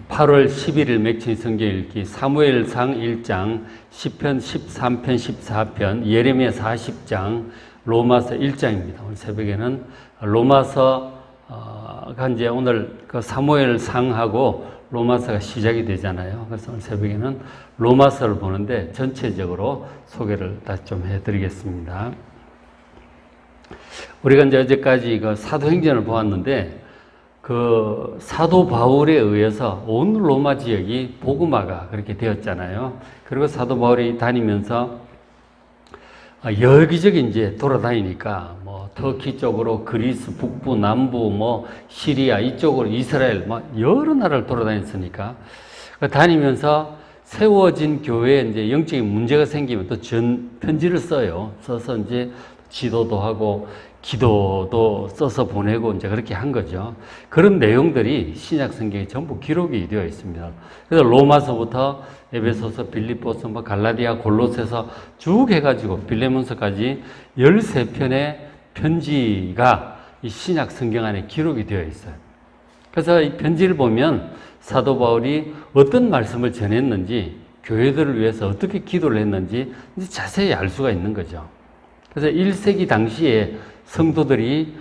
8월 11일 맥힌 성경 읽기 사무엘상 1장, 시편 13편, 14편, 예레미야 40장, 로마서 1장입니다. 오늘 새벽에는 로마서가 이제 오늘 그 사무엘상하고 로마서가 시작이 되잖아요. 그래서 오늘 새벽에는 로마서를 보는데 전체적으로 소개를 다시 좀 해드리겠습니다. 우리가 이제 어제까지 그 사도행전을 보았는데 그 사도 바울에 의해서 온 로마 지역이 복음화가 그렇게 되었잖아요. 그리고 사도 바울이 다니면서 여기저기 이제 돌아다니니까 뭐 터키 쪽으로 그리스 북부 남부 뭐 시리아 이쪽으로 이스라엘 뭐 여러 나라를 돌아다녔으니까 다니면서 세워진 교회에 이제 영적인 문제가 생기면 또 편지를 써요. 써서 이제 지도도 하고 기도도 써서 보내고 이제 그렇게 한 거죠. 그런 내용들이 신약 성경에 전부 기록이 되어 있습니다. 그래서 로마서부터 에베소서, 빌립보서, 뭐 갈라디아, 골로새서 쭉 해가지고 빌레몬서까지 13편의 편지가 이 신약 성경 안에 기록이 되어 있어요. 그래서 이 편지를 보면 사도 바울이 어떤 말씀을 전했는지, 교회들을 위해서 어떻게 기도를 했는지 이제 자세히 알 수가 있는 거죠. 그래서 1세기 당시에 성도들이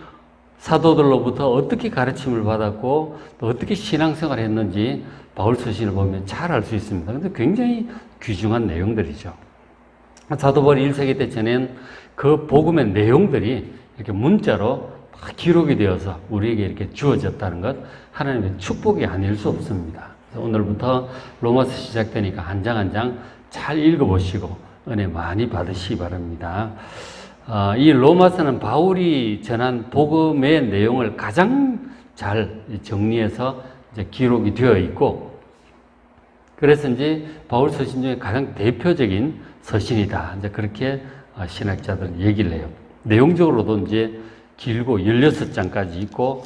사도들로부터 어떻게 가르침을 받았고 또 어떻게 신앙생활을 했는지 바울 서신을 보면 잘 알 수 있습니다. 그런데 굉장히 귀중한 내용들이죠. 사도 바울이 1세기 때 전엔 그 복음의 내용들이 이렇게 문자로 기록이 되어서 우리에게 이렇게 주어졌다는 것, 하나님의 축복이 아닐 수 없습니다. 그래서 오늘부터 로마서 시작되니까 한 장 한 장 잘 읽어보시고 은혜 많이 받으시기 바랍니다. 이 로마서는 바울이 전한 복음의 내용을 가장 잘 정리해서 이제 기록이 되어 있고, 그래서 이제 바울 서신 중에 가장 대표적인 서신이다. 이제 그렇게 신학자들은 얘기를 해요. 내용적으로도 이제 길고 16장까지 있고,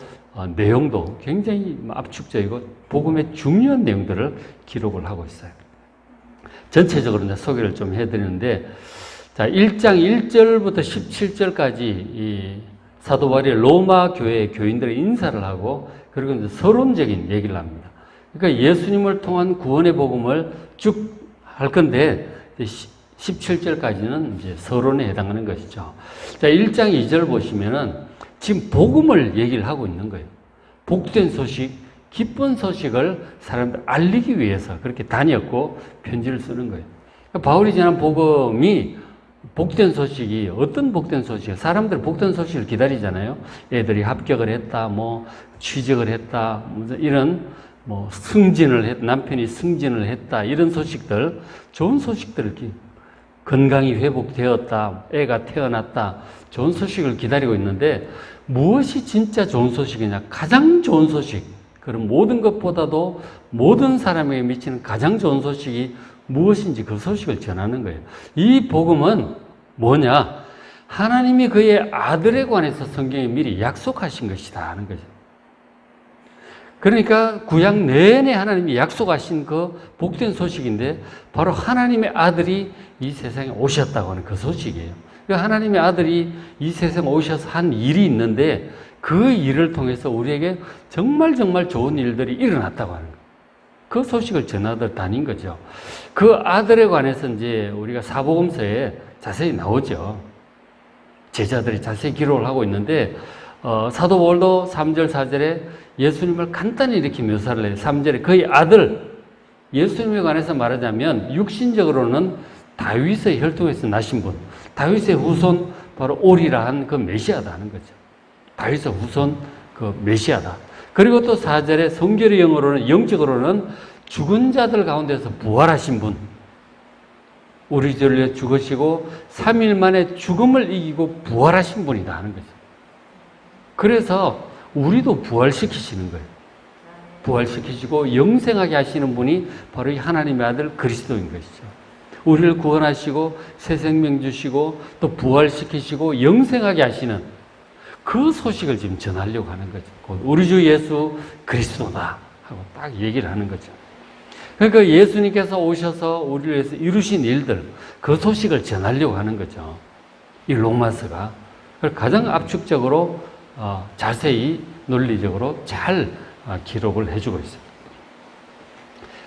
내용도 굉장히 압축적이고 복음의 중요한 내용들을 기록을 하고 있어요. 전체적으로 이제 소개를 좀 해드리는데, 자, 1장 1절부터 17절까지 이 사도 바울이 로마 교회의 교인들의 인사를 하고, 그리고 이제 서론적인 얘기를 합니다. 그러니까 예수님을 통한 구원의 복음을 쭉 할 건데, 17절까지는 이제 서론에 해당하는 것이죠. 자, 1장 2절 보시면은 지금 복음을 얘기를 하고 있는 거예요. 복된 소식, 기쁜 소식을 사람들 알리기 위해서 그렇게 다녔고 편지를 쓰는 거예요. 그러니까 바울이 전한 복음이 복된 소식이 어떤 복된 소식이에요? 사람들은 복된 소식을 기다리잖아요. 애들이 합격을 했다, 뭐 취직을 했다, 이런 뭐 승진을 했다, 남편이 승진을 했다, 이런 소식들, 좋은 소식들을 건강이 회복되었다, 애가 태어났다, 좋은 소식을 기다리고 있는데 무엇이 진짜 좋은 소식이냐? 가장 좋은 소식, 그럼 모든 것보다도 모든 사람에게 미치는 가장 좋은 소식이 무엇인지 그 소식을 전하는 거예요. 이 복음은 뭐냐? 하나님이 그의 아들에 관해서 성경에 미리 약속하신 것이다 하는 거죠. 그러니까 구약 내내 하나님이 약속하신 그 복된 소식인데 바로 하나님의 아들이 이 세상에 오셨다고 하는 그 소식이에요. 그러니까 하나님의 아들이 이 세상에 오셔서 한 일이 있는데 그 일을 통해서 우리에게 정말 좋은 일들이 일어났다고 하는 거예요. 그 소식을 전하듯 다닌 거죠. 그 아들에 관해서 이제 우리가 사복음서에 자세히 나오죠. 제자들이 자세히 기록을 하고 있는데, 사도 바울도 3절, 4절에 예수님을 간단히 이렇게 묘사를 해요. 3절에 그의 아들, 예수님에 관해서 말하자면 육신적으로는 다윗의 혈통에서 나신 분, 다윗의 후손, 바로 오리라 한 그 메시아다 하는 거죠. 다윗의 후손 그 메시아다. 그리고 또 4절에 성결의 영적으로는 죽은 자들 가운데서 부활하신 분, 우리 죄를 위해 죽으시고 3일 만에 죽음을 이기고 부활하신 분이다 하는 거죠. 그래서 우리도 부활시키시는 거예요. 부활시키시고 영생하게 하시는 분이 바로 이 하나님의 아들 그리스도인 것이죠. 우리를 구원하시고 새 생명 주시고 또 부활시키시고 영생하게 하시는 그 소식을 지금 전하려고 하는 거죠. 우리 주 예수 그리스도다 하고 딱 얘기를 하는 거죠. 그러니까 예수님께서 오셔서 우리를 위해서 이루신 일들, 그 소식을 전하려고 하는 거죠. 이 로마서가. 가장 압축적으로 자세히 논리적으로 잘 기록을 해주고 있습니다.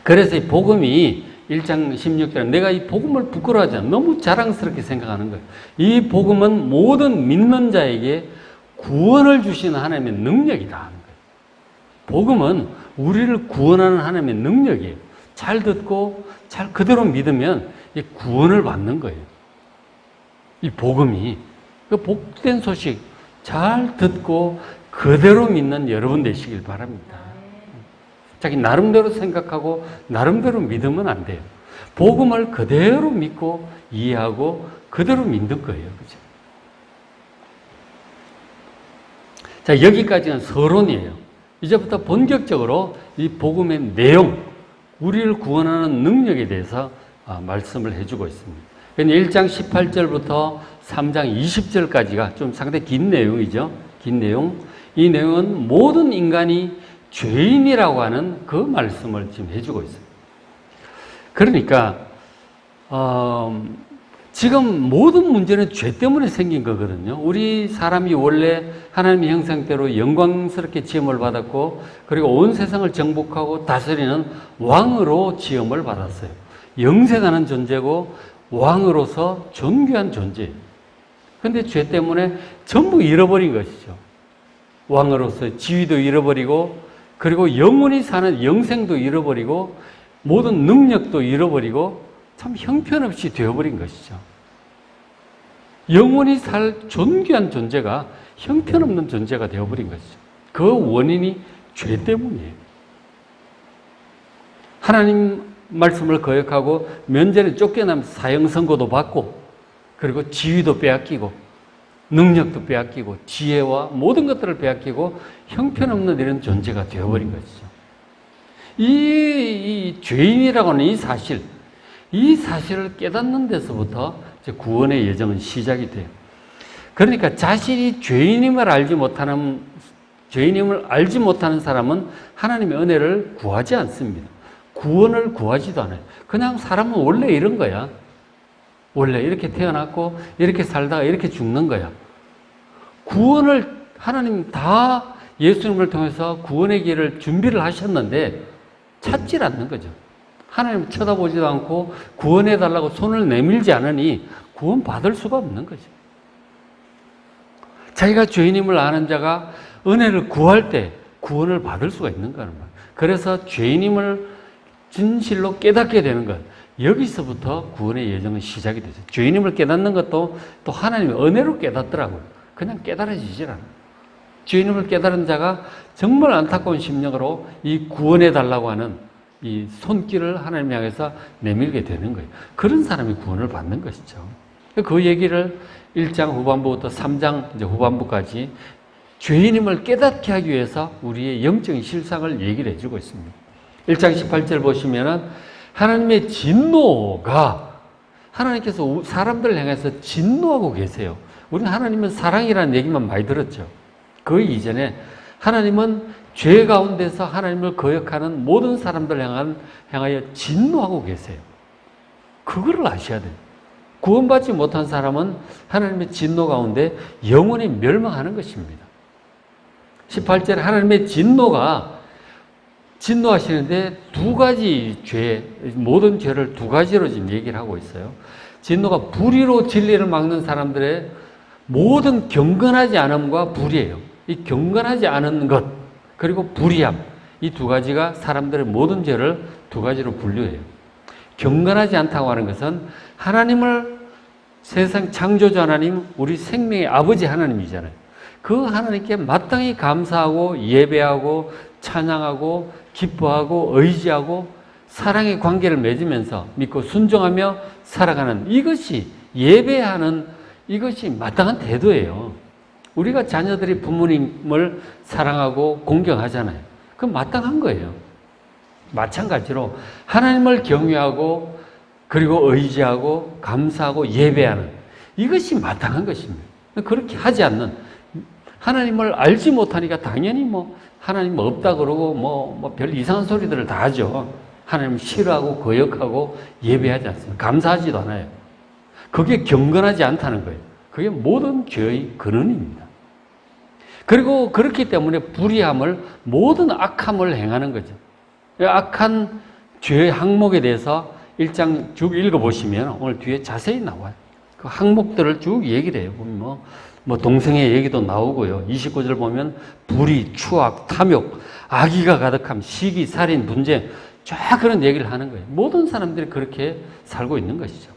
그래서 이 복음이 1장 16절에 내가 이 복음을 부끄러워하지 않아. 너무 자랑스럽게 생각하는 거예요. 이 복음은 모든 믿는 자에게 구원을 주시는 하나님의 능력이다 하는 거예요. 복음은 우리를 구원하는 하나님의 능력이에요. 잘 듣고 잘 그대로 믿으면 구원을 받는 거예요. 이 복음이 그 복된 소식 잘 듣고 그대로 믿는 여러분 되시길 바랍니다. 자기 나름대로 생각하고 나름대로 믿으면 안 돼요. 복음을 그대로 믿고 이해하고 그대로 믿는 거예요. 그죠? 자, 여기까지는 서론이에요. 이제부터 본격적으로 이 복음의 내용, 우리를 구원하는 능력에 대해서 말씀을 해주고 있습니다. 1장 18절부터 3장 20절까지가 좀 상당히 긴 내용이죠. 긴 내용. 이 내용은 모든 인간이 죄인이라고 하는 그 말씀을 지금 해주고 있어요. 그러니까 지금 모든 문제는 죄 때문에 생긴 거거든요. 우리 사람이 원래 하나님의 형상대로 영광스럽게 지음을 받았고, 그리고 온 세상을 정복하고 다스리는 왕으로 지음을 받았어요. 영생하는 존재고 왕으로서 존귀한 존재. 그런데 죄 때문에 전부 잃어버린 것이죠. 왕으로서 지위도 잃어버리고, 그리고 영원히 사는 영생도 잃어버리고, 모든 능력도 잃어버리고, 참 형편없이 되어버린 것이죠. 영원히 살 존귀한 존재가 형편없는 존재가 되어버린 것이죠. 그 원인이 죄 때문이에요. 하나님 말씀을 거역하고 면전에 쫓겨나면 사형선고도 받고, 그리고 지위도 빼앗기고 능력도 빼앗기고 지혜와 모든 것들을 빼앗기고 형편없는 이런 존재가 되어버린 것이죠. 이 죄인이라고 하는 이 사실을 깨닫는 데서부터 이제 구원의 여정은 시작이 돼요. 그러니까 자신이 죄인임을 알지 못하는 사람은 하나님의 은혜를 구하지 않습니다. 구원을 구하지도 않아요. 그냥 사람은 원래 이런 거야. 원래 이렇게 태어났고 이렇게 살다가 이렇게 죽는 거야. 구원을 하나님 다 예수님을 통해서 구원의 길을 준비를 하셨는데 찾질 않는 거죠. 하나님 쳐다보지도 않고 구원해달라고 손을 내밀지 않으니 구원 받을 수가 없는 거죠. 자기가 죄인임을 아는 자가 은혜를 구할 때 구원을 받을 수가 있는 거란 말이에요. 그래서 죄인임을 진실로 깨닫게 되는 것, 여기서부터 구원의 여정은 시작이 되죠. 죄인임을 깨닫는 것도 또 하나님의 은혜로 깨닫더라고요. 그냥 깨달아지질 않아요. 죄인임을 깨달은 자가 정말 안타까운 심령으로 이 구원해달라고 하는 이 손길을 하나님 향해서 내밀게 되는 거예요. 그런 사람이 구원을 받는 것이죠. 그 얘기를 1장 후반부부터 3장 이제 후반부까지 죄인임을 깨닫게 하기 위해서 우리의 영적인 실상을 얘기를 해주고 있습니다. 1장 18절 보시면은 하나님의 진노가, 하나님께서 사람들을 향해서 진노하고 계세요. 우리는 하나님은 사랑이라는 얘기만 많이 들었죠. 그 이전에 하나님은 죄 가운데서 하나님을 거역하는 모든 사람들을 향하여 진노하고 계세요. 그거를 아셔야 돼요. 구원받지 못한 사람은 하나님의 진노 가운데 영원히 멸망하는 것입니다. 18절에 하나님의 진노하시는데 두 가지 죄, 모든 죄를 두 가지로 지금 얘기를 하고 있어요. 진노가 불의로 진리를 막는 사람들의 모든 경건하지 않음과 불의예요. 이 경건하지 않은 것, 그리고 불의함, 이 두 가지가 사람들의 모든 죄를 두 가지로 분류해요. 경건하지 않다고 하는 것은 하나님을, 세상 창조주 하나님, 우리 생명의 아버지 하나님이잖아요. 그 하나님께 마땅히 감사하고 예배하고 찬양하고 기뻐하고 의지하고 사랑의 관계를 맺으면서 믿고 순종하며 살아가는, 이것이 예배하는, 이것이 마땅한 태도예요. 우리가 자녀들이 부모님을 사랑하고 공경하잖아요. 그건 마땅한 거예요. 마찬가지로 하나님을 경외하고 그리고 의지하고 감사하고 예배하는, 이것이 마땅한 것입니다. 그렇게 하지 않는, 하나님을 알지 못하니까 당연히 하나님 없다 그러고 별 이상한 소리들을 다 하죠. 하나님 싫어하고 거역하고 예배하지 않습니다. 감사하지도 않아요. 그게 경건하지 않다는 거예요. 그게 모든 죄의 근원입니다. 그리고 그렇기 때문에 불의함을, 모든 악함을 행하는 거죠. 악한 죄의 항목에 대해서 1장 쭉 읽어보시면 오늘 뒤에 자세히 나와요. 그 항목들을 쭉 얘기를 해요. 보면 뭐 동성애 얘기도 나오고요. 29절 보면 불의, 추악, 탐욕, 악의가 가득함, 시기, 살인, 분쟁, 쫙 그런 얘기를 하는 거예요. 모든 사람들이 그렇게 살고 있는 것이죠.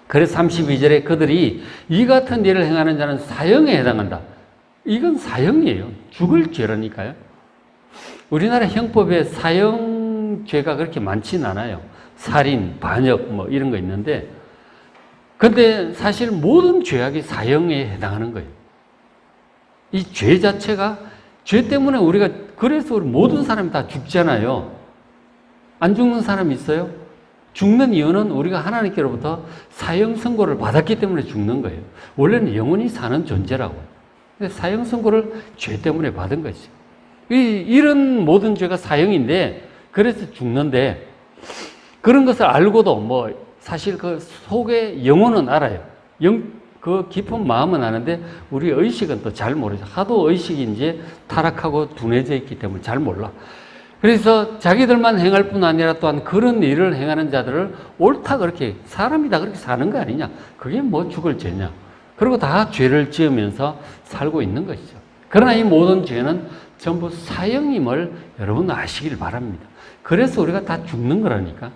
그래서 32절에 그들이 이 같은 일을 행하는 자는 사형에 해당한다. 이건 사형이에요. 죽을 죄라니까요. 우리나라 형법에 사형죄가 그렇게 많지는 않아요. 살인, 반역 뭐 이런 거 있는데, 근데 사실 모든 죄악이 사형에 해당하는 거예요. 이 죄 자체가, 죄 때문에 우리가, 그래서 우리 모든 사람이 다 죽잖아요. 안 죽는 사람이 있어요? 죽는 이유는 우리가 하나님께로부터 사형 선고를 받았기 때문에 죽는 거예요. 원래는 영원히 사는 존재라고. 근데 사형 선고를 죄 때문에 받은 거죠. 이런 모든 죄가 사형인데, 그래서 죽는데, 그런 것을 알고도 뭐 사실 그 속에 영혼은 알아요. 그 깊은 마음은 아는데 우리 의식은 또 잘 모르죠. 하도 의식이 이제 타락하고 둔해져 있기 때문에 잘 몰라. 그래서 자기들만 행할 뿐 아니라 또한 그런 일을 행하는 자들을 옳다 그렇게, 사람이 다 그렇게 사는 거 아니냐. 그게 뭐 죽을 죄냐. 그리고 다 죄를 지으면서 살고 있는 것이죠. 그러나 이 모든 죄는 전부 사형임을 여러분 아시길 바랍니다. 그래서 우리가 다 죽는 거라니까.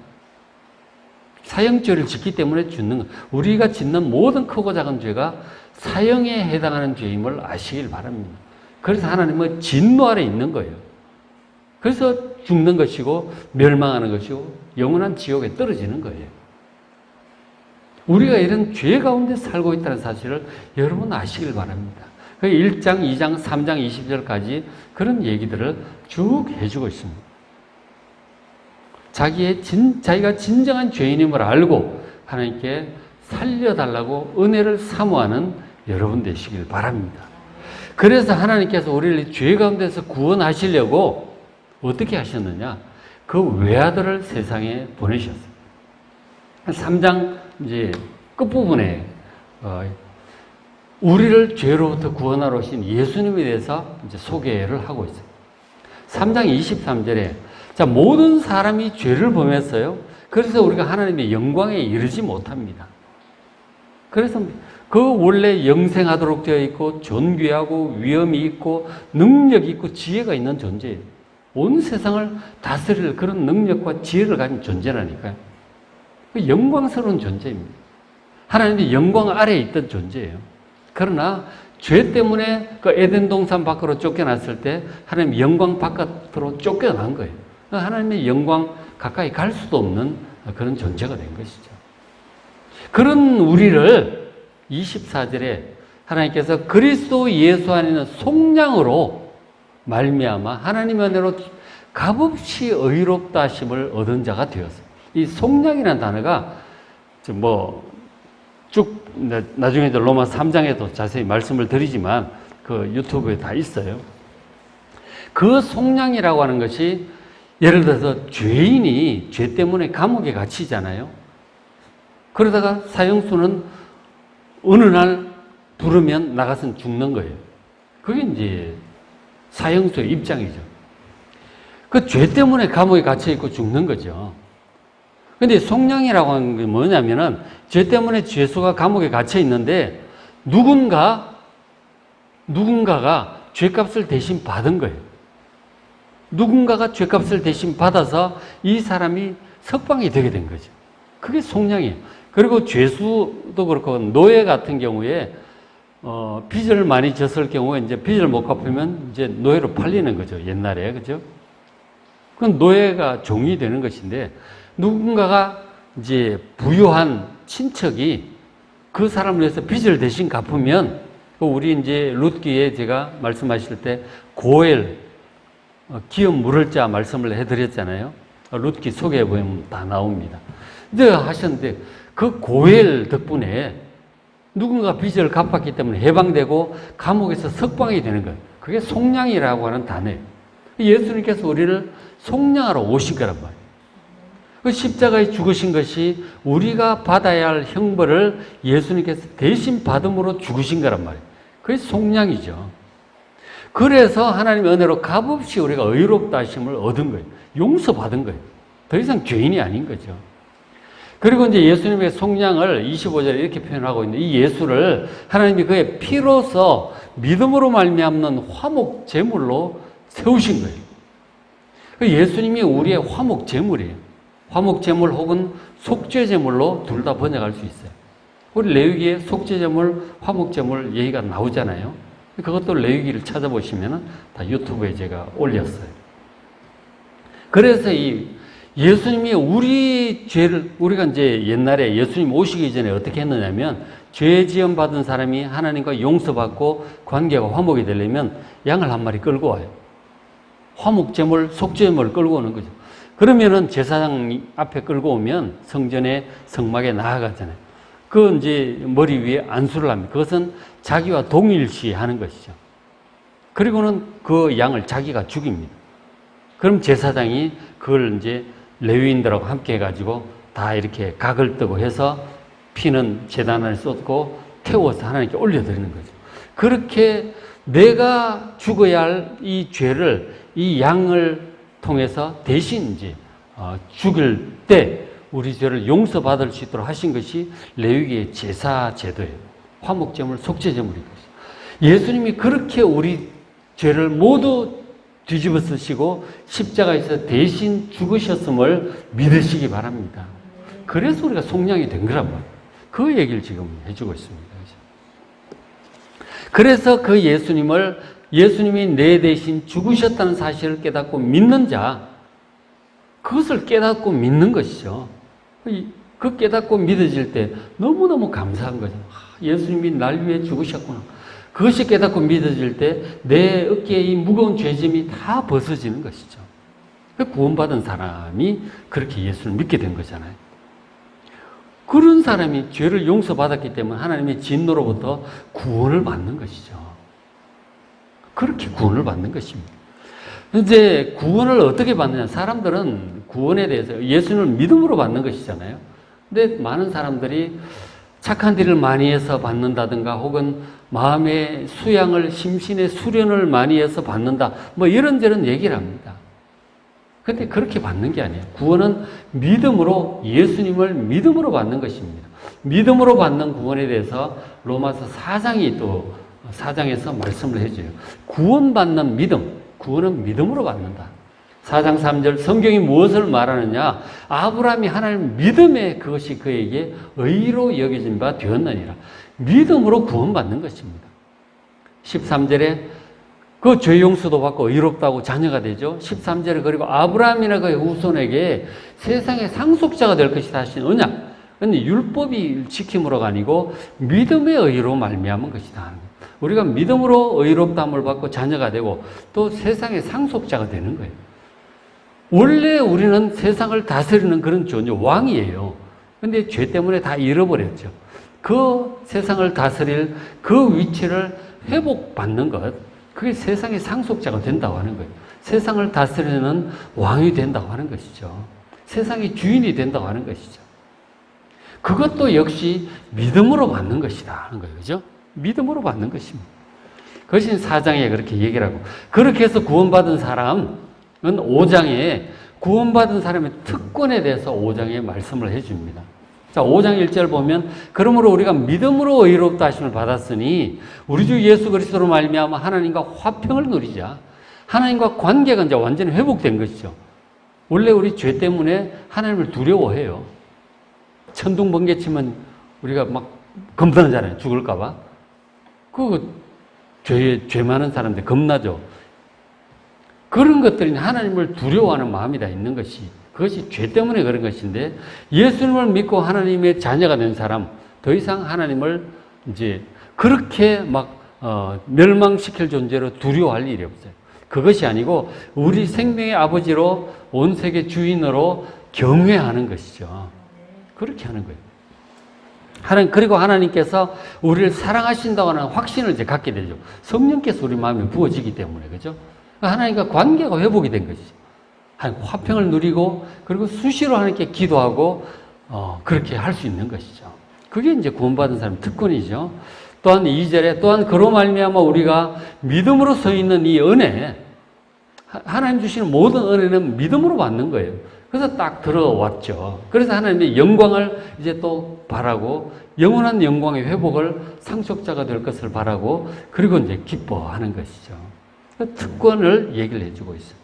사형죄를 짓기 때문에 죽는 것. 우리가 짓는 모든 크고 작은 죄가 사형에 해당하는 죄임을 아시길 바랍니다. 그래서 하나님은 진노 아래 있는 거예요. 그래서 죽는 것이고 멸망하는 것이고 영원한 지옥에 떨어지는 거예요. 우리가 이런 죄 가운데 살고 있다는 사실을 여러분 아시길 바랍니다. 1장, 2장, 3장, 20절까지 그런 얘기들을 쭉 해주고 있습니다. 자기가 진정한 죄인임을 알고 하나님께 살려달라고 은혜를 사모하는 여러분 되시길 바랍니다. 그래서 하나님께서 우리를 죄 가운데서 구원하시려고 어떻게 하셨느냐? 그 외아들을 세상에 보내셨어요. 3장 이제 끝부분에 우리를 죄로부터 구원하러 오신 예수님에 대해서 이제 소개를 하고 있어요. 3장 23절에 자, 모든 사람이 죄를 범했어요. 그래서 우리가 하나님의 영광에 이르지 못합니다. 그래서 그 원래 영생하도록 되어 있고 존귀하고 위엄이 있고 능력이 있고 지혜가 있는 존재예요. 온 세상을 다스릴 그런 능력과 지혜를 가진 존재라니까요. 그 영광스러운 존재입니다. 하나님의 영광 아래에 있던 존재예요. 그러나 죄 때문에 그 에덴 동산 밖으로 쫓겨났을 때 하나님 영광 바깥으로 쫓겨난 거예요. 하나님의 영광 가까이 갈 수도 없는 그런 존재가 된 것이죠. 그런 우리를 24절에 하나님께서 그리스도 예수 안에는 속량으로 말미암아 하나님의 은혜로 값없이 의롭다 하심을 얻은 자가 되었어요. 이 속량이라는 단어가 쭉 나중에 로마 3장에도 자세히 말씀을 드리지만 그 유튜브에 다 있어요. 그 속량이라고 하는 것이 예를 들어서 죄인이 죄 때문에 감옥에 갇히잖아요. 그러다가 사형수는 어느 날 부르면 나가서는 죽는 거예요. 그게 이제 사형수의 입장이죠. 그 죄 때문에 감옥에 갇혀있고 죽는 거죠. 근데 속량이라고 하는 게 뭐냐면은 죄 때문에 죄수가 감옥에 갇혀 있는데 누군가가 죄값을 대신 받은 거예요. 누군가가 죄값을 대신 받아서 이 사람이 석방이 되게 된 거죠. 그게 속량이에요. 그리고 죄수도 그렇고 노예 같은 경우에 빚을 많이 졌을 경우에 이제 빚을 못 갚으면 이제 노예로 팔리는 거죠. 옛날에 그죠? 그건 노예가 종이 되는 것인데 누군가가 이제 부유한 친척이 그 사람을 위해서 빚을 대신 갚으면 우리 이제 룻기에 제가 말씀하실 때 고엘 기업 물을 자 말씀을 해드렸잖아요. 룻기 소개해 보면 다 나옵니다. 근데 하셨는데 그 고엘 덕분에 누군가 빚을 갚았기 때문에 해방되고 감옥에서 석방이 되는 거예요. 그게 속량이라고 하는 단어예요. 예수님께서 우리를 속량하러 오신 거란 말이에요. 그 십자가에 죽으신 것이 우리가 받아야 할 형벌을 예수님께서 대신 받음으로 죽으신 거란 말이에요. 그게 속량이죠. 그래서 하나님의 은혜로 값없이 우리가 의롭다 하심을 얻은 거예요. 용서받은 거예요. 더 이상 죄인이 아닌 거죠. 그리고 이제 예수님의 속량을 25절에 이렇게 표현하고 있는데, 이 예수를 하나님이 그의 피로서 믿음으로 말미암는 화목 제물로 세우신 거예요. 예수님이 우리의 화목 제물이에요. 화목 제물 혹은 속죄 제물로 둘 다 번역할 수 있어요. 우리 레위기에 속죄 제물, 화목 제물 얘기가 나오잖아요. 그것도 레위기를 찾아보시면 다 유튜브에 제가 올렸어요. 그래서 이 예수님이 우리 죄를, 우리가 이제 옛날에 예수님 오시기 전에 어떻게 했느냐면, 죄 지음 받은 사람이 하나님과 용서받고 관계가 화목이 되려면 양을 한 마리 끌고 와요. 화목제물, 속죄제물을 끌고 오는 거죠. 그러면은 제사장 앞에 끌고 오면 성전의 성막에 나아가잖아요. 그 이제 머리 위에 안수를 합니다. 그것은 자기와 동일시 하는 것이죠. 그리고는 그 양을 자기가 죽입니다. 그럼 제사장이 그걸 이제 레위인들하고 함께 해가지고 다 이렇게 각을 뜨고 해서 피는 제단 안에 쏟고 태워서 하나님께 올려드리는 거죠. 그렇게 내가 죽어야 할 이 죄를 이 양을 통해서 대신 이제 죽일 때 우리 죄를 용서받을 수 있도록 하신 것이 레위기의 제사 제도예요. 화목제물, 속죄제물인 것이죠. 예수님이 그렇게 우리 죄를 모두 뒤집어 쓰시고 십자가에서 대신 죽으셨음을 믿으시기 바랍니다. 그래서 우리가 속량이 된 거란 말이에요. 그 얘기를 지금 해주고 있습니다. 그래서 그 예수님이 내 대신 죽으셨다는 사실을 깨닫고 믿는 자, 그것을 깨닫고 믿는 것이죠. 그 깨닫고 믿어질 때 너무너무 감사한 거죠. 예수님이 날 위해 죽으셨구나. 그것이 깨닫고 믿어질 때 내 어깨에 이 무거운 죄짐이 다 벗어지는 것이죠. 구원받은 사람이 그렇게 예수를 믿게 된 거잖아요. 그런 사람이 죄를 용서받았기 때문에 하나님의 진노로부터 구원을 받는 것이죠. 그렇게 구원을 받는 것입니다. 이제 구원을 어떻게 받느냐? 사람들은 구원에 대해서 예수님을 믿음으로 받는 것이잖아요. 근데 많은 사람들이 착한 일을 많이 해서 받는다든가 혹은 마음의 수양을, 심신의 수련을 많이 해서 받는다. 뭐 이런저런 얘기를 합니다. 근데 그렇게 받는 게 아니에요. 구원은 믿음으로, 예수님을 믿음으로 받는 것입니다. 믿음으로 받는 구원에 대해서 로마서 4장이 또 4장에서 말씀을 해줘요. 구원받는 믿음, 구원은 믿음으로 받는다. 4장 3절 성경이 무엇을 말하느냐? 아브라함이 하나님 믿음에 그것이 그에게 의로 여겨진 바 되었느니라. 믿음으로 구원받는 것입니다. 13절에 그 죄 용서도 받고 의롭다고 자녀가 되죠. 13절에 그리고 아브라함이나 그의 후손에게 세상의 상속자가 될 것이다 하신 언약. 그런데 율법이 지킴으로가 아니고 믿음의 의로 말미암은 것이다. 우리가 믿음으로 의롭다함을 받고 자녀가 되고 또 세상의 상속자가 되는 거예요. 원래 우리는 세상을 다스리는 그런 존재, 왕이에요. 그런데 죄 때문에 다 잃어버렸죠. 그 세상을 다스릴 그 위치를 회복받는 것, 그게 세상의 상속자가 된다고 하는 거예요. 세상을 다스리는 왕이 된다고 하는 것이죠. 세상의 주인이 된다고 하는 것이죠. 그것도 역시 믿음으로 받는 것이다 하는 거예요. 그죠? 믿음으로 받는 것입니다. 그것이 4장에 그렇게 얘기를 하고, 그렇게 해서 구원받은 사람은 5장에 구원받은 사람의 특권에 대해서 5장에 말씀을 해줍니다. 자, 5장 1절 보면 그러므로 우리가 믿음으로 의롭다 하심을 받았으니 우리 주 예수 그리스도로 말미암아 하나님과 화평을 누리자. 하나님과 관계가 이제 완전히 회복된 것이죠. 원래 우리 죄 때문에 하나님을 두려워해요. 천둥 번개 치면 우리가 막 겁나잖아요. 죽을까 봐. 죄 많은 사람들 겁나죠. 그런 것들이 하나님을 두려워하는 마음이 다 있는 것이, 그것이 죄 때문에 그런 것인데, 예수님을 믿고 하나님의 자녀가 된 사람, 더 이상 하나님을 이제 그렇게 막 멸망시킬 존재로 두려워할 일이 없어요. 그것이 아니고 우리 생명의 아버지로, 온 세계 주인으로 경외하는 것이죠. 그렇게 하는 거예요. 그리고 하나님께서 우리를 사랑하신다고 하는 확신을 이제 갖게 되죠. 성령께서 우리 마음에 부어지기 때문에, 그죠? 하나님과 관계가 회복이 된 것이죠. 화평을 누리고, 그리고 수시로 하나님께 기도하고, 그렇게 할 수 있는 것이죠. 그게 이제 구원받은 사람의 특권이죠. 또한 2절에, 또한 그로 말미암아 우리가 믿음으로 서 있는 이 은혜, 하나님 주시는 모든 은혜는 믿음으로 받는 거예요. 그래서 딱 들어왔죠. 그래서 하나님의 영광을 이제 또 바라고 영원한 영광의 회복을 상속자가 될 것을 바라고 그리고 이제 기뻐하는 것이죠. 그 특권을 얘기를 해주고 있어요.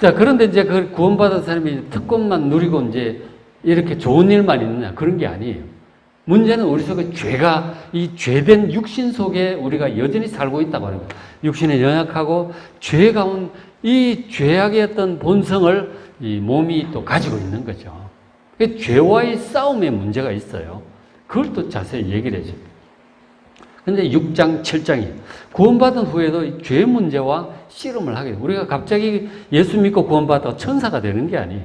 자, 그런데 이제 그 구원받은 사람이 특권만 누리고 이제 이렇게 좋은 일만 있느냐 그런 게 아니에요. 문제는 우리 속에 죄가 이 죄된 육신 속에 우리가 여전히 살고 있다고 하는 거예요. 육신에 연약하고 죄 가운 이 죄악의 어떤 본성을 이 몸이 또 가지고 있는 거죠. 죄와의 싸움에 문제가 있어요. 그걸 또 자세히 얘기를 해줘요. 근데 6장, 7장이 구원받은 후에도 죄 문제와 씨름을 하게 돼요. 우리가 갑자기 예수 믿고 구원받다가 천사가 되는 게 아니에요.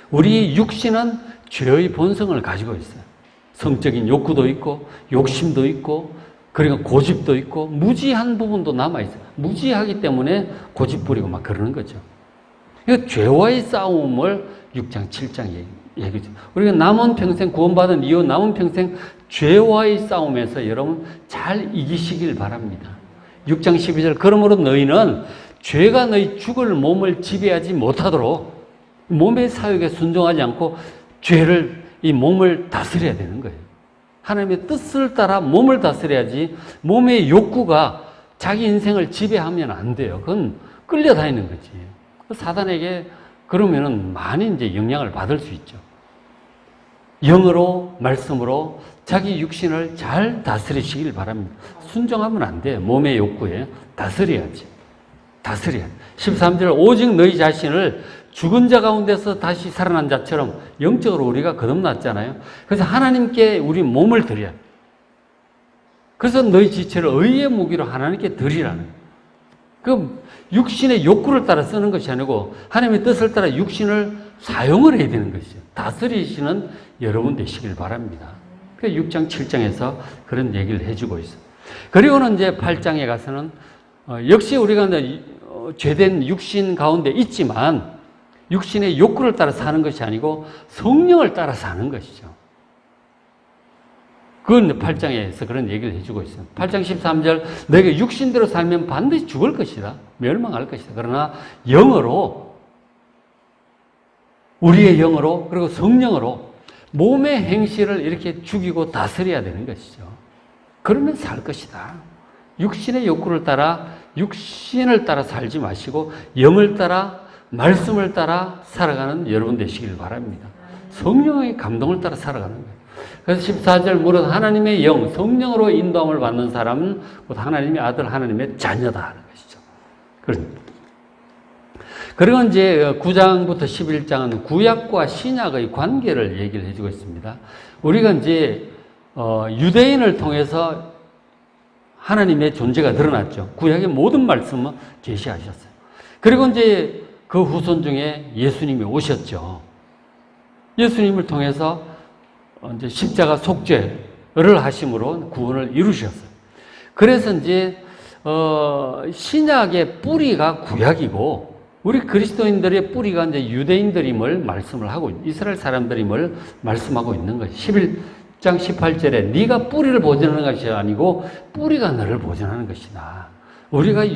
우리 육신은 죄의 본성을 가지고 있어요. 성적인 욕구도 있고 욕심도 있고 그리고 고집도 있고 무지한 부분도 남아있어요. 무지하기 때문에 고집 부리고 막 그러는 거죠. 그러니까 죄와의 싸움을 6장, 7장 얘기죠. 우리가 남은 평생 구원받은 이후 남은 평생 죄와의 싸움에서 여러분 잘 이기시길 바랍니다. 6장 12절 그러므로 너희는 죄가 너희 죽을 몸을 지배하지 못하도록 몸의 사욕에 순종하지 않고 죄를 이 몸을 다스려야 되는 거예요. 하나님의 뜻을 따라 몸을 다스려야지 몸의 욕구가 자기 인생을 지배하면 안 돼요. 그건 끌려다니는 거지. 사단에게 그러면은 많이 이제 영향을 받을 수 있죠. 영으로, 말씀으로 자기 육신을 잘 다스리시길 바랍니다. 순종하면 안 돼요. 몸의 욕구에 다스려야지. 다스려야 돼. 13절 오직 너희 자신을 죽은 자 가운데서 다시 살아난 자처럼 영적으로 우리가 거듭났잖아요. 그래서 하나님께 우리 몸을 드려야 돼. 그래서 너희 지체를 의의 무기로 하나님께 드리라는 거예요. 그 육신의 욕구를 따라 쓰는 것이 아니고 하나님의 뜻을 따라 육신을 사용을 해야 되는 것이죠. 다스리시는 여러분 되시길 바랍니다. 그 6장, 7장에서 그런 얘기를 해주고 있어요. 그리고는 이제 8장에 가서는 역시 우리가 죄된 육신 가운데 있지만 육신의 욕구를 따라 사는 것이 아니고 성령을 따라 사는 것이죠. 그건 8장에서 그런 얘기를 해주고 있어요. 8장 13절 너희가 육신대로 살면 반드시 죽을 것이다. 멸망할 것이다. 그러나 영으로 우리의 영으로 그리고 성령으로 몸의 행실을 이렇게 죽이고 다스려야 되는 것이죠. 그러면 살 것이다. 육신의 욕구를 따라 육신을 따라 살지 마시고 영을 따라 말씀을 따라 살아가는 여러분 되시길 바랍니다. 성령의 감동을 따라 살아가는 거예요. 그래서 14절 무릇 하나님의 영, 성령으로 인도함을 받는 사람은 곧 하나님의 아들, 하나님의 자녀다 하는 것이죠. 그리고 이제 9장부터 11장은 구약과 신약의 관계를 얘기를 해주고 있습니다. 우리가 이제 유대인을 통해서 하나님의 존재가 드러났죠. 구약의 모든 말씀은 계시하셨어요. 그리고 이제 그 후손 중에 예수님이 오셨죠. 예수님을 통해서 이제 십자가 속죄를 하심으로 구원을 이루셨어요. 그래서 이제 신약의 뿌리가 구약이고 우리 그리스도인들의 뿌리가 이제 유대인들임을 말씀을 하고 이스라엘 사람들임을 말씀하고 있는 거예요. 11장 18절에 네가 뿌리를 보존하는 것이 아니고 뿌리가 너를 보존하는 것이다. 우리가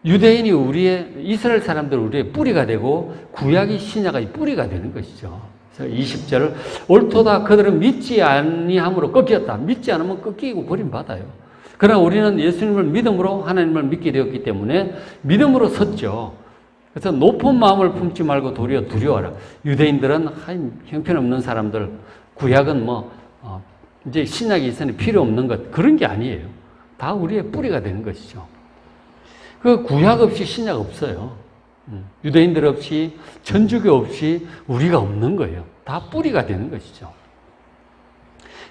유대인이 우리의 이스라엘 사람들 우리의 뿌리가 되고 구약이 신약의 뿌리가 되는 것이죠. 그래서 20절을 옳도다 그들은 믿지 아니함으로 꺾였다. 믿지 않으면 꺾이고 버림받아요. 그러나 우리는 예수님을 믿음으로 하나님을 믿게 되었기 때문에 믿음으로 섰죠. 그래서 높은 마음을 품지 말고 도리어 두려워하라. 유대인들은 형편없는 사람들, 구약은 이제 신약이 있으니 필요 없는 것 그런 게 아니에요. 다 우리의 뿌리가 되는 것이죠. 그 구약 없이 신약 없어요. 유대인들 없이 천주교 없이 우리가 없는 거예요. 다 뿌리가 되는 것이죠.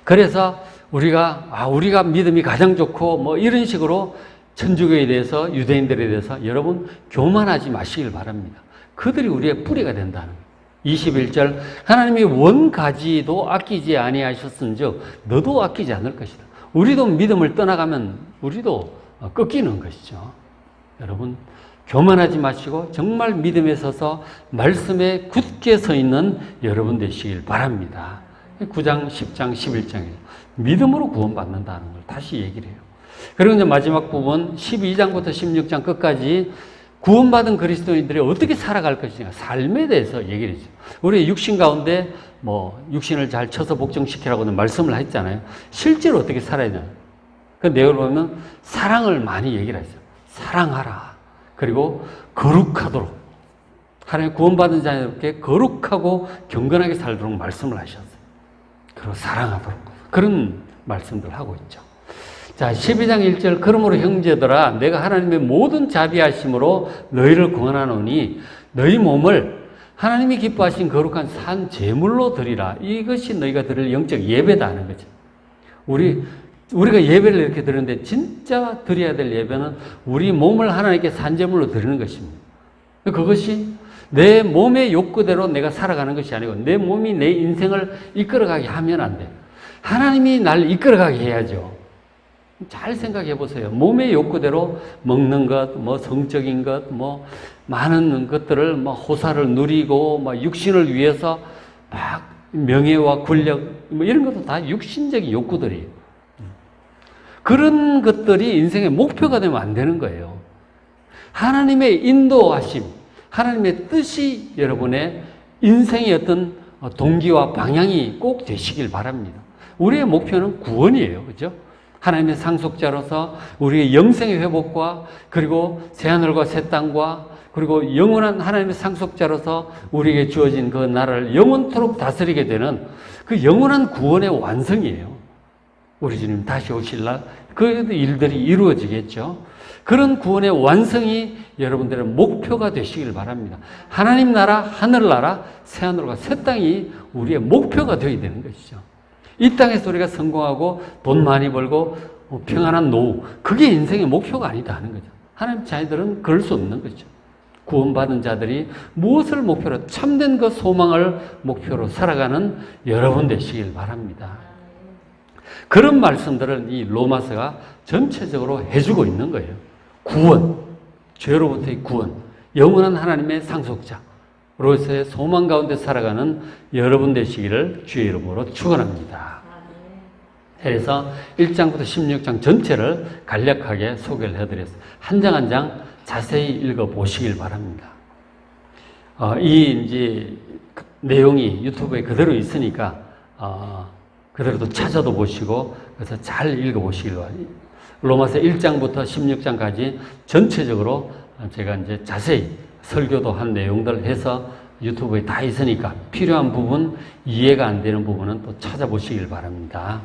그래서 우리가 믿음이 가장 좋고 이런 식으로 천주교에 대해서 유대인들에 대해서 여러분 교만하지 마시길 바랍니다. 그들이 우리의 뿌리가 된다는 거예요. 21절 하나님이 원가지도 아끼지 아니하셨은즉 너도 아끼지 않을 것이다. 우리도 믿음을 떠나가면 우리도 꺾이는 것이죠. 여러분 교만하지 마시고 정말 믿음에 서서 말씀에 굳게 서 있는 여러분 되시길 바랍니다. 9장, 10장, 11장에 믿음으로 구원받는다는 걸 다시 얘기를 해요. 그리고 이제 마지막 부분 12장부터 16장 끝까지 구원받은 그리스도인들이 어떻게 살아갈 것이냐, 삶에 대해서 얘기를 했죠. 우리 육신 가운데 육신을 잘 쳐서 복종시키라고는 말씀을 했잖아요. 실제로 어떻게 살아야 되나. 그 내용을 보면 사랑을 많이 얘기를 했어요. 사랑하라. 그리고 거룩하도록. 하나님 구원받은 자에게 거룩하고 경건하게 살도록 말씀을 하셨어요. 그리고 사랑하도록. 그런 말씀들 하고 있죠. 자, 12장 1절, 그러므로 형제들아 내가 하나님의 모든 자비하심으로 너희를 구원하노니 너희 몸을 하나님이 기뻐하신 거룩한 산 제물로 드리라. 이것이 너희가 드릴 영적 예배다 하는 거죠. 우리가 예배를 이렇게 드리는데 진짜 드려야 될 예배는 우리 몸을 하나님께 산 제물로 드리는 것입니다. 그것이 내 몸의 욕구대로 내가 살아가는 것이 아니고 내 몸이 내 인생을 이끌어가게 하면 안 돼요. 하나님이 날 이끌어가게 해야죠. 잘 생각해 보세요. 몸의 욕구대로 먹는 것, 성적인 것, 많은 것들을 호사를 누리고 육신을 위해서 막 명예와 권력 이런 것도 다 육신적인 욕구들이에요. 그런 것들이 인생의 목표가 되면 안 되는 거예요. 하나님의 인도하심, 하나님의 뜻이 여러분의 인생의 어떤 동기와 방향이 꼭 되시길 바랍니다. 우리의 목표는 구원이에요. 그죠? 하나님의 상속자로서 우리의 영생의 회복과 그리고 새하늘과 새 땅과 그리고 영원한 하나님의 상속자로서 우리에게 주어진 그 나라를 영원토록 다스리게 되는 그 영원한 구원의 완성이에요. 우리 주님 다시 오실 날 그 일들이 이루어지겠죠. 그런 구원의 완성이 여러분들의 목표가 되시길 바랍니다. 하나님 나라, 하늘나라, 새하늘과 새 땅이 우리의 목표가 되어야 되는 것이죠. 이 땅에서 우리가 성공하고 돈 많이 벌고 평안한 노후, 그게 인생의 목표가 아니다 하는 거죠. 하나님 자녀들은 그럴 수 없는 거죠. 구원받은 자들이 무엇을 목표로, 참된 그 소망을 목표로 살아가는 여러분 되시길 바랍니다. 그런 말씀들을 이 로마서가 전체적으로 해주고 있는 거예요. 구원, 죄로부터의 구원, 영원한 하나님의 상속자로서의 소망 가운데 살아가는 여러분 되시기를 주의 이름으로 축원합니다. 그래서 1장부터 16장 전체를 간략하게 소개를 해드렸어요. 한 장 한 장 자세히 읽어보시길 바랍니다. 이제 내용이 유튜브에 그대로 있으니까 그대로 또 찾아도 보시고 그래서 잘 읽어보시길 바랍니다. 로마서 1장부터 16장까지 전체적으로 제가 이제 자세히 설교도 한 내용들 해서 유튜브에 다 있으니까 필요한 부분, 이해가 안 되는 부분은 또 찾아보시길 바랍니다.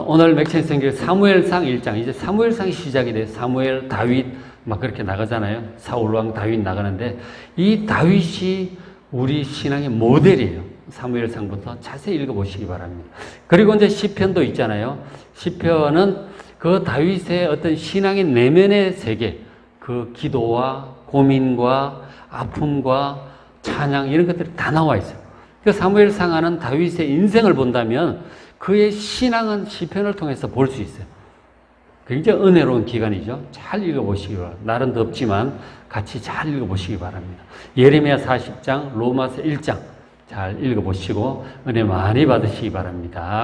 오늘 맥체인 성경 사무엘상 1장, 이제 사무엘상이 시작이 돼요. 사무엘, 다윗 막 그렇게 나가잖아요. 사울왕 다윗 나가는데 이 다윗이 우리 신앙의 모델이에요. 사무엘상부터 자세히 읽어보시기 바랍니다. 그리고 이제 시편도 있잖아요. 시편은 그 다윗의 어떤 신앙의 내면의 세계, 그 기도와 고민과 아픔과 찬양 이런 것들이 다 나와 있어요. 그 사무엘상하는 다윗의 인생을 본다면 그의 신앙은 시편을 통해서 볼 수 있어요. 굉장히 은혜로운 기간이죠. 잘 읽어보시기 바랍니다. 날은 덥지만 같이 잘 읽어보시기 바랍니다. 예레미야 40장, 로마서 1장 잘 읽어보시고 은혜 많이 받으시기 바랍니다.